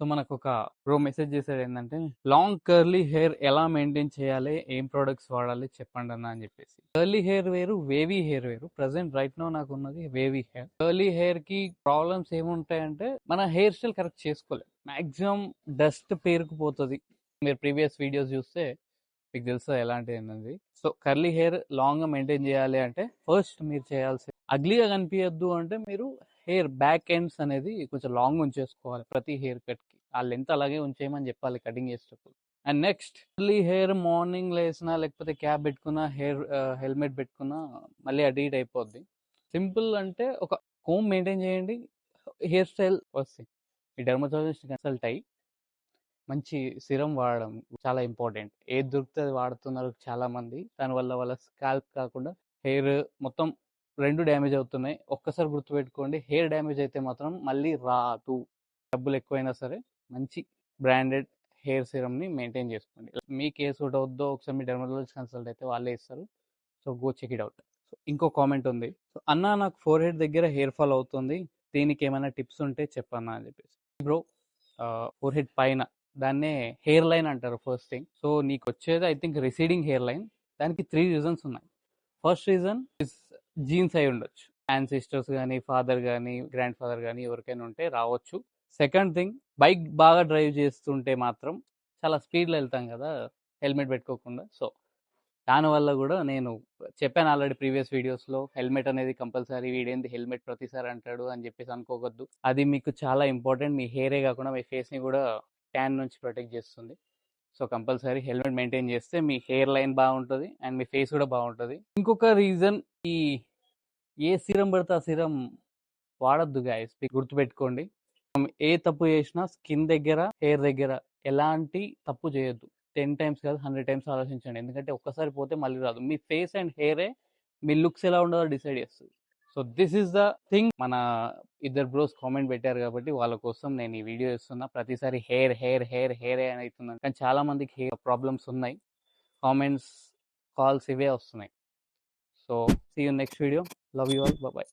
So మనకొక bro message చేసాడు ఏంటంటే, లాంగ్ కర్లీ హెయిర్ ఎలా మెయింటైన్ చేయాలి, ఏం ప్రొడక్ట్స్ వాడాలి చెప్పండి అన్న అని చెప్పేసి. కర్లీ హెయిర్ వేరు, వేవీ హెయిర్ వేరు. ప్రజెంట్ రైట్ నో నాకు ఉన్నది వేవీ హెయిర్. కర్లీ హెయిర్ కి ప్రాబ్లమ్స్ ఏముంటాయంటే, మన హెయిర్ స్టైల్ కరెక్ట్ చేసుకోలేదు. మాక్సిమం డస్ట్ పేరుకుపోతుంది. మీరు ప్రీవియస్ వీడియోస్ చూస్తే మీకు తెలుసు ఎలాంటి అనేది. సో కర్లీ హెయిర్ లాంగ్ గా మెయింటైన్ చేయాలి అంటే ఫస్ట్ మీరు చేయాల్సి, అగ్లీగా కనిపించద్దు అంటే మీరు హెయిర్ బ్యాక్ ఎండ్స్ అనేది కొంచెం లాంగ్ ఉంచేసుకోవాలి. ప్రతి హెయిర్ కట్ కి ఆ లెంత్ అలాగే ఉంచేయమని చెప్పాలి కటింగ్ చేసేటప్పుడు. And next curly hair morning లేసినా లేకపోతే క్యాప్ పెట్టుకున్నా, హెల్మెట్ పెట్టుకున్నా మళ్ళీ అటు ఇటు అయిపోద్ది. సింపుల్ అంటే ఒక కోమ్ మెయింటైన్ చేయండి, హెయిర్ స్టైల్ వస్తుంది. ఈ డెర్మటాలజిస్ట్ కన్సల్ట్ అయ్యి మంచి సిరం వాడడం చాలా ఇంపార్టెంట్. ఏది దొరికితే అది వాడుతున్నారు చాలా మంది. దానివల్ల వాళ్ళ స్కాల్ప్ కాకుండా హెయిర్ మొత్తం 2 డ్యామేజ్ అవుతున్నాయి. ఒక్కసారి గుర్తుపెట్టుకోండి, హెయిర్ డ్యామేజ్ అయితే మాత్రం మళ్ళీ రాదు. డబ్బులు ఎక్కువైనా సరే మంచి బ్రాండెడ్ హెయిర్ సిరమ్ని మెయింటైన్ చేసుకోండి. మీకు ఏ సూట్ అవుద్దో ఒకసారి మీ డెర్మటాలజిస్ట్ కన్సల్ట్ అయితే వాళ్ళే ఇస్తారు. So go check it out. So ఇంకో కామెంట్ ఉంది, సో అన్న నాకు ఫోర్ హెడ్ దగ్గర హెయిర్ ఫాల్ అవుతుంది, దీనికి ఏమైనా టిప్స్ ఉంటే చెప్పన్నా అని చెప్పేసి. బ్రో, ఫోర్ హెడ్ పైన దాన్నే హెయిర్ లైన్ అంటారు ఫస్ట్ థింగ్. సో నీకు వచ్చేది I think receding hair line. దానికి 3 రీజన్స్ ఉన్నాయి. ఫస్ట్ రీజన్ ఇస్ జీన్స్ అయి ఉండొచ్చు. యాన్సిస్టర్స్ కానీ, ఫాదర్ కానీ, గ్రాండ్ ఫాదర్ కానీ ఎవరికైనా ఉంటే రావచ్చు. సెకండ్ థింగ్, బైక్ బాగా డ్రైవ్ చేస్తుంటే మాత్రం చాలా స్పీడ్లో వెళ్తాం కదా హెల్మెట్ పెట్టుకోకుండా. సో దానివల్ల కూడా నేను చెప్పాను ఆల్రెడీ ప్రీవియస్ వీడియోస్లో, హెల్మెట్ అనేది కంపల్సరీ. వీడేంది హెల్మెట్ ప్రతిసారి అంటాడు అని చెప్పేసి అనుకోవద్దు. అది మీకు చాలా ఇంపార్టెంట్. మీ హెయిరే కాకుండా మీ ఫేస్ని కూడా ట్యాన్ నుంచి ప్రొటెక్ట్ చేస్తుంది. సో కంపల్సరీ హెల్మెట్ మెయింటైన్ చేస్తే మీ హెయిర్ లైన్ బాగుంటుంది అండ్ మీ ఫేస్ కూడా బాగుంటుంది. ఇంకొక రీజన్, ఈ ఏ సిరం పడితే ఆ సిరం వాడద్దు గాయస్, మీకు గుర్తుపెట్టుకోండి. ఏ తప్పు చేసినా స్కిన్ దగ్గర, హెయిర్ దగ్గర ఎలాంటి తప్పు చేయొద్దు. 10 టైమ్స్ కాదు 100 టైమ్స్ ఆలోచించండి. ఎందుకంటే ఒక్కసారి పోతే మళ్ళీ రాదు. మీ ఫేస్ అండ్ హెయిరే మీ లుక్స్ ఎలా ఉండదో డిసైడ్ చేస్తుంది. So this is the thing. మన ఇద్దరు బ్రోస్ కామెంట్ పెట్టారు కాబట్టి వాళ్ళ కోసం నేను ఈ వీడియో ఇస్తున్నా. ప్రతిసారి హెయిర్ హెయిర్ హెయిర్ హెయిర్ అని అవుతున్నాను, కానీ చాలా మందికి హెయిర్ ప్రాబ్లమ్స్ ఉన్నాయి. కామెంట్స్, కాల్స్ ఇవే వస్తున్నాయి. So see you next video. Love you all. Bye.